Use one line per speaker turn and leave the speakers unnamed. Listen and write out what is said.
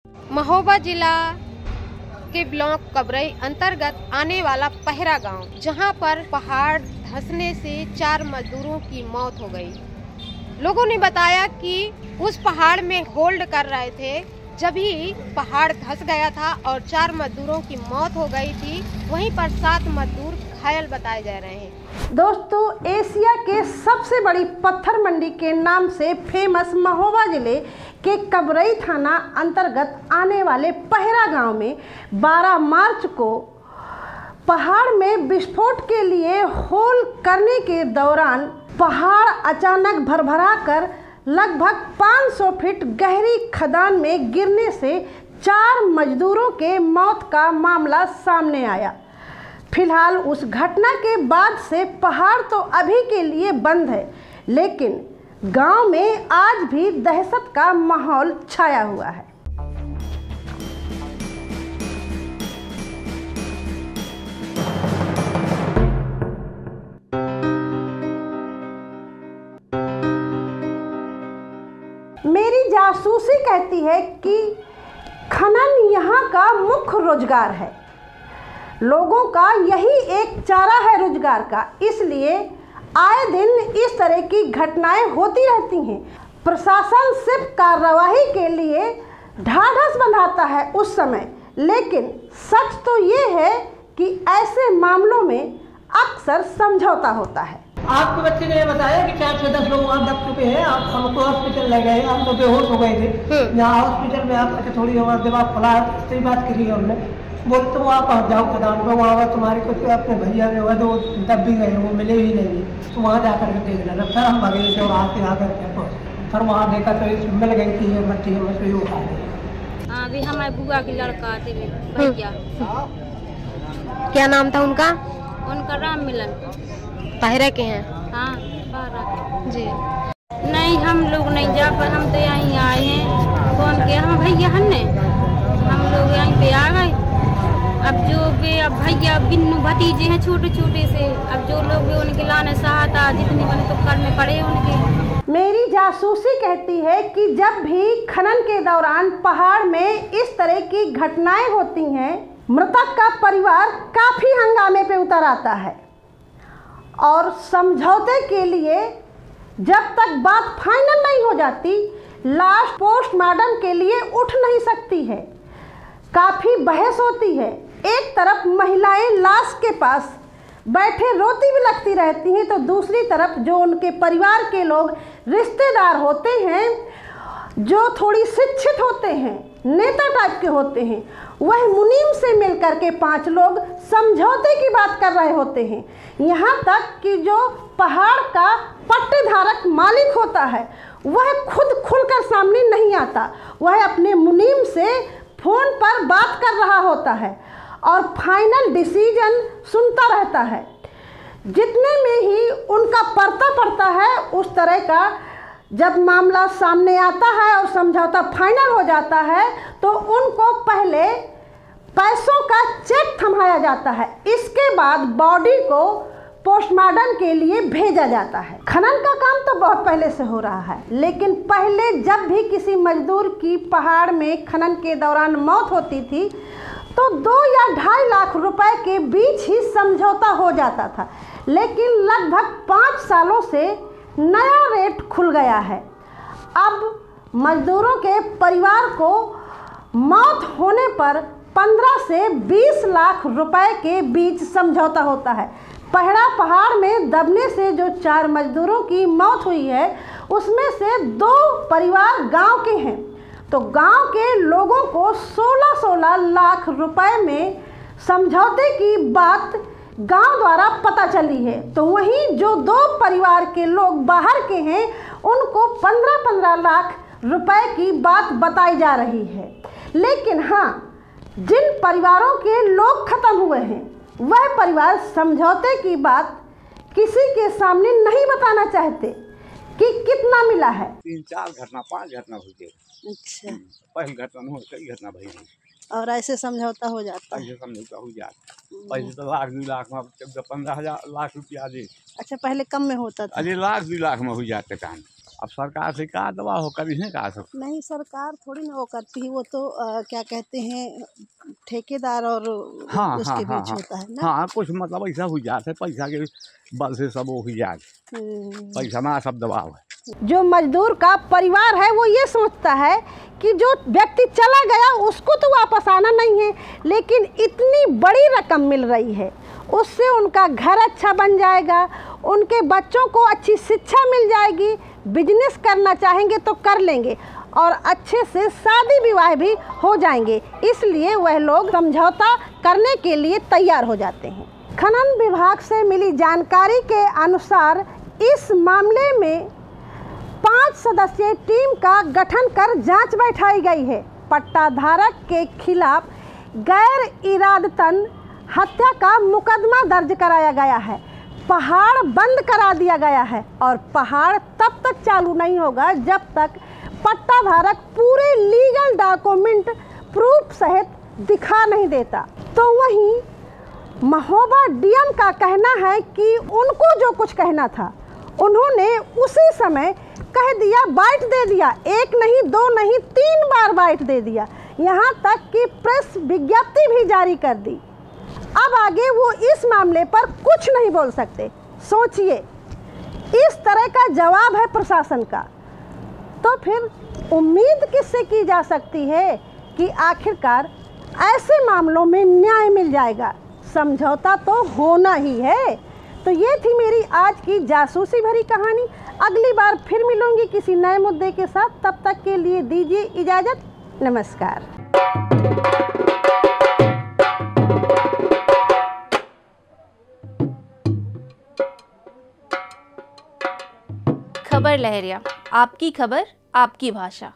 महोबा जिला के ब्लॉक कबरई अंतर्गत आने वाला पहरा गांव, जहां पर पहाड़ धंसने से 4 मजदूरों की मौत हो गई। लोगों ने बताया कि उस पहाड़ में होल्ड कर रहे थे, जब ही पहाड़ धंस गया था और 4 मजदूरों की मौत हो गई थी। वहीं पर 7 मजदूर घायल बताए जा रहे हैं।
दोस्तों, एशिया के सबसे बड़ी पत्थर मंडी के नाम से फेमस महोबा जिले के कबरई थाना अंतर्गत आने वाले पहरा गांव में 12 मार्च को पहाड़ में विस्फोट के लिए होल करने के दौरान पहाड़ अचानक भरभरा कर लगभग 500 फीट गहरी खदान में गिरने से 4 मजदूरों के मौत का मामला सामने आया। फिलहाल उस घटना के बाद से पहाड़ तो अभी के लिए बंद है, लेकिन गांव में आज भी दहशत का माहौल छाया हुआ है। मेरी जासूसी कहती है कि खनन यहाँ का मुख्य रोजगार है। लोगों का यही एक चारा है रोजगार का, इसलिए आए दिन इस तरह की घटनाएं होती रहती हैं। प्रशासन सिर्फ कार्रवाई के लिए ढाढ़स बंधाता है उस समय, लेकिन सच तो ये है कि ऐसे मामलों में अक्सर समझौता होता है।
आपके बच्चे ने बताया कि 4 से 10 लोग वहाँ दब चुके हैं, आप हमको हॉस्पिटल ले गए, हम तो बेहोश हो गए थे। यहाँ हॉस्पिटल में आप थोड़ी हमारा दिमाग फला, सही बात करी है हमने। बोल तुम वहाँ पहुँच जाओ खदान पर, वहाँ तुम्हारे कुछ अपने भैया ने हुआ तो दब भी गए, वो मिले ही नहीं, तो वहाँ जाकर के देख लेना। फिर हम भगे थे वहाँ से आकर के पहुँचे, फिर वहाँ देखा तो मिल गई थी ये बच्ची, मछली वो खा गई।
हाँ, अभी हमारे बुआ की लड़का थे भैया।
क्या नाम था उनका?
उनका राम मिलन।
पहरा के हैं?
हाँ, पहरा
जी।
नहीं, हम लोग नहीं जा पर, हम तो यहीं आए हैं। फोन किया हम भैया ने, हम लोग यहीं पे आ गए। अब जो भी अब भैया बिन्नू भतीजे हैं छोटे छोटे से, अब जो लोग भी उनके लाने सहायता जितने बने तो कर में पड़े उनके।
मेरी जासूसी कहती है कि जब भी खनन के दौरान पहाड़ में इस तरह की घटनाएं होती हैं, मृतक का परिवार काफी हंगामे पे उतर आता है और समझौते के लिए जब तक बात फाइनल नहीं हो जाती, लाश पोस्टमार्टम के लिए उठ नहीं सकती है। काफ़ी बहस होती है। एक तरफ महिलाएं लाश के पास बैठे रोती भी लगती रहती हैं, तो दूसरी तरफ जो उनके परिवार के लोग रिश्तेदार होते हैं, जो थोड़ी शिक्षित होते हैं, नेता टाइप के होते हैं, वह मुनीम से मिलकर के 5 लोग समझौते की बात कर रहे होते हैं। यहाँ तक कि जो पहाड़ का पट्टेधारक मालिक होता है, वह खुद खुलकर सामने नहीं आता, वह अपने मुनीम से फोन पर बात कर रहा होता है और फाइनल डिसीजन सुनता रहता है। जितने में ही उनका पर्ता पड़ता है, उस तरह का जब मामला सामने आता है और समझौता फाइनल हो जाता है, तो उनको पहले पैसों का चेक थमाया जाता है। इसके बाद बॉडी को पोस्टमार्टम के लिए भेजा जाता है। खनन का काम तो बहुत पहले से हो रहा है, लेकिन पहले जब भी किसी मजदूर की पहाड़ में खनन के दौरान मौत होती थी, तो 2 या 2.5 लाख रुपए के बीच ही समझौता हो जाता था। लेकिन लगभग 5 सालों से नया रेट खुल गया है। अब मजदूरों के परिवार को मौत होने पर 15 से 20 लाख रुपए के बीच समझौता होता है। पहरा पहाड़ में दबने से जो 4 मजदूरों की मौत हुई है, उसमें से 2 परिवार गांव के हैं, तो गांव के लोगों को 16-16 लाख रुपए में समझौते की बात गांव द्वारा पता चली है। तो वहीं जो 2 परिवार के लोग बाहर के हैं, उनको 15-15 लाख रुपए की बात बताई जा रही है। लेकिन हाँ, जिन परिवारों के लोग खत्म हुए हैं, वह परिवार समझौते की बात किसी के सामने नहीं बताना चाहते कि कितना मिला है।
3-4 घटना 5 घटना हुई थी।
अच्छा,
पहली घटना में कई घटना भई है
और ऐसे समझौता हो जाता है।
ऐसे समझौता हो जाता। पहले तो 1,00,000 2 लाख में 14-15 लाख रुपया दे।
अच्छा, पहले कम में होता था।
अरे 1,00,000 2 लाख में हो जाते काम। अब सरकार से क्या दबाव हो, कभी नहीं कहा सकते।
नहीं, सरकार थोड़ी ना वो करती है, वो तो क्या कहते हैं ठेकेदार और उसके बीच होता है ना।
हाँ, कुछ मतलब ऐसा हो जाता है, पैसा के बल से सब हो जाए, पैसा में सब दबाव है।
जो मजदूर का परिवार है वो ये सोचता है कि जो व्यक्ति चला गया उसको तो वापस आना नहीं है, लेकिन इतनी बड़ी रकम मिल रही है, उससे उनका घर अच्छा बन जाएगा, उनके बच्चों को अच्छी शिक्षा मिल जाएगी, बिजनेस करना चाहेंगे तो कर लेंगे और अच्छे से शादी विवाह भी हो जाएंगे। इसलिए वह लोग समझौता करने के लिए तैयार हो जाते हैं। खनन विभाग से मिली जानकारी के अनुसार इस मामले में 5 सदस्यीय टीम का गठन कर जांच बैठाई गई है। पट्टाधारक के खिलाफ गैर इरादतन हत्या का मुकदमा दर्ज कराया गया है, पहाड़ बंद करा दिया गया है और पहाड़ तब तक चालू नहीं होगा जब तक पट्टाधारक पूरे लीगल डॉक्यूमेंट प्रूफ सहित दिखा नहीं देता। तो वहीं महोबा डीएम का कहना है कि उनको जो कुछ कहना था उन्होंने उसी समय कह दिया, बाइट दे दिया, 1 नहीं 2 नहीं 3 बार बाइट दे दिया, यहाँ तक कि प्रेस विज्ञप्ति भी जारी कर दी। अब आगे वो इस मामले पर कुछ नहीं बोल सकते। सोचिए, इस तरह का जवाब है प्रशासन का, तो फिर उम्मीद किससे की जा सकती है कि आखिरकार ऐसे मामलों में न्याय मिल जाएगा। समझौता तो होना ही है। तो ये थी मेरी आज की जासूसी भरी कहानी। अगली बार फिर मिलूंगी किसी नए मुद्दे के साथ। तब तक के लिए दीजिए इजाज़त। नमस्कार।
खबर लहरिया, आपकी खबर आपकी भाषा।